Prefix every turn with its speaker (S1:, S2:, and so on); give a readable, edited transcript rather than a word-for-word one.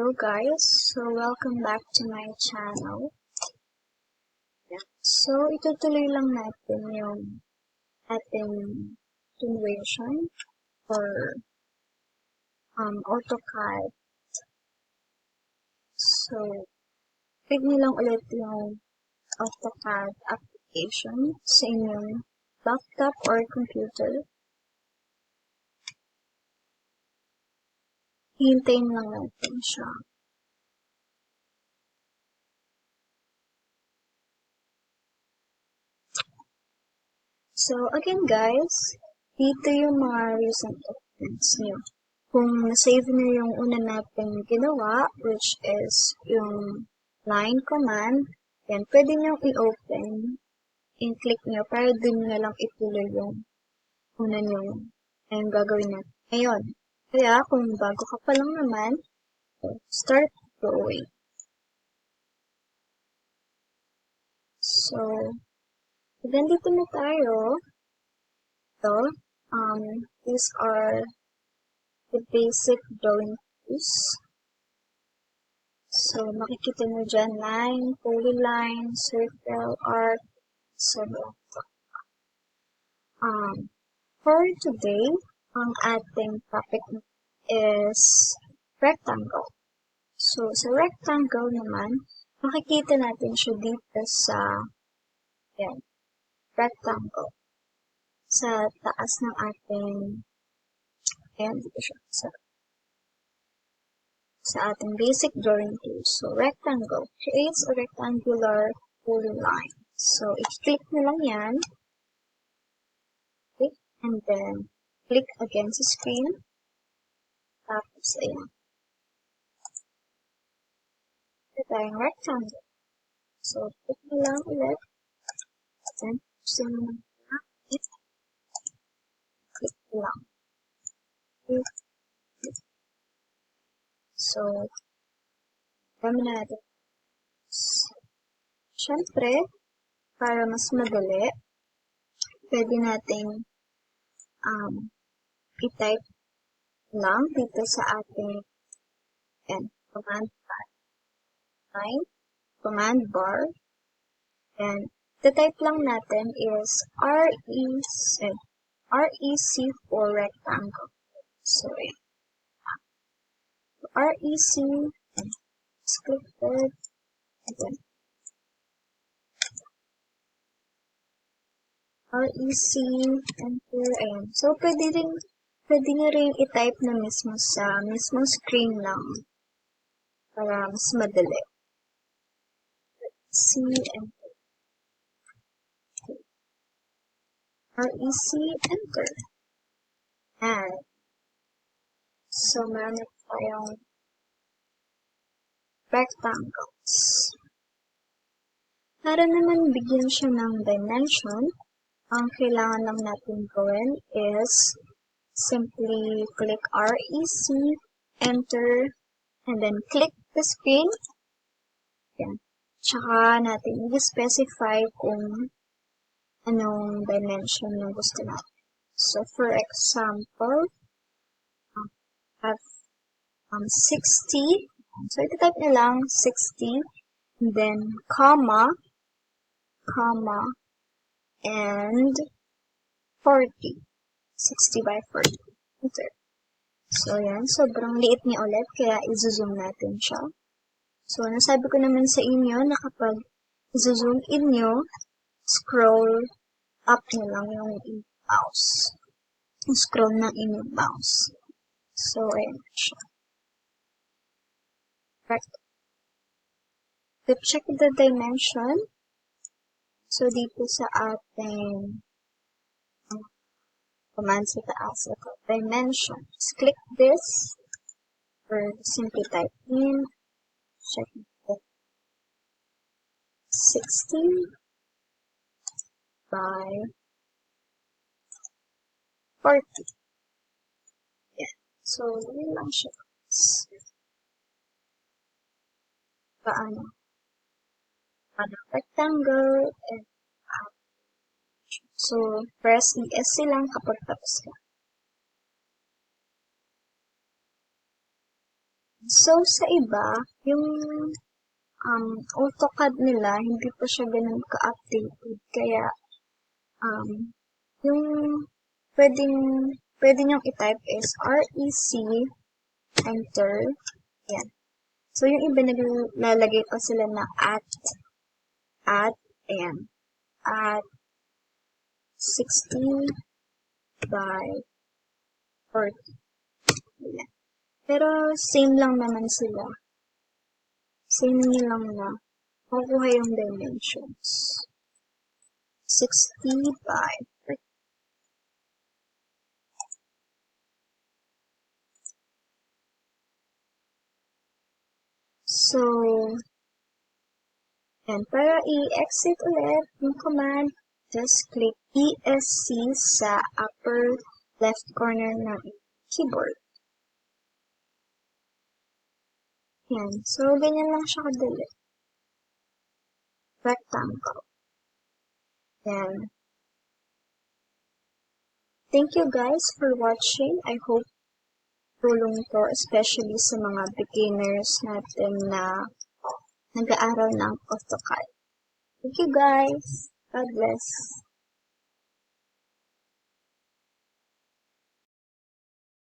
S1: Hello guys, so welcome back to my channel. So itutuloy lang natin yung ating continuation for AutoCAD. So, click nyo lang ulit yung AutoCAD application sa inyong laptop or computer. Hintayin lang natin siya. So, again guys, dito yung mga recent documents nyo. Kung na-save nyo yung una natin ginawa, which is yung line command, yan, pwede nyo i-open, i-click nyo, para dun nyo lang ituloy yung una nyo yung gagawin natin ngayon. Kaya, kung bago ka pa lang naman, start drawing. So, dito na tayo. So, these are the basic drawing tools. So, makikita nyo dyan, line, polyline, circle, arc, etc. For today, ang ating topic is rectangle. So, sa rectangle naman, makikita natin siya dito sa rectangle. Sa taas ng ating, dito siya, sa ating basic drawing tools. So, rectangle creates a rectangular polyline. So, i-click nyo lang yan. Click, and then, click again sa screen. Tapos, ayan. Ito tayong rectangle. So, click nyo lang ulit. Then, gusto nyo lang click lang. Click. So, dami na natin. Siyempre, para mas madali, pwede nating i-type lang dito sa ating command bar. And the type lang natin is REC for rectangle. So, REC, let's click it, and then REC, enter, ayan. So, pwede nyo rin i-type na mismo sa mismong screen lang para mas madali. C, enter. REC, enter. And, so, meron tayong rectangles. Para naman bigyan siya ng dimension, ang kailangan lang natin gawin is simply click REC, enter, and then click the screen. Yan. Tsaka natin i-specify kung anong dimension na gusto natin. So, for example, have 60. So, ito-type nyo lang 60, and then comma, and 40. 60 by 40. Enter. So, yan. Sobrang liit niya ulit, kaya i-zoom natin siya. So, nasabi ko naman sa inyo na kapag i-zoom in nyo, scroll up nyo lang yung mouse. Scroll ng inyong mouse. So, ayan siya. Right. To check the dimension, so dito sa ating command sa taas, ito, dimension. Just click this, or simply type in, check it, 60 by 40. Yeah. So, yun lang siya. Paano rectangle, and so, press ESC lang kapag tapos ka. So, sa iba, yung AutoCAD nila, hindi pa siya ganun ka-updated. Kaya, um, yung pwedeng, pwede niyong i-type is REC, enter, yan. So, yung iba naglalagay pa sila na ayan, at 60 by 40. Yan. Pero, same lang naman sila. Same nyo lang na makukuha yung dimensions. 60 by 40. So, yan. Para i-exit ulit yung command, just click ESC sa upper left corner ng keyboard. Yan. So, ganyan lang siya kadali. Rectangle. Yan. Thank you guys for watching. I hope tulong to, especially sa mga beginners natin na nag-aaral ng AutoCAD. Thank you guys. God bless.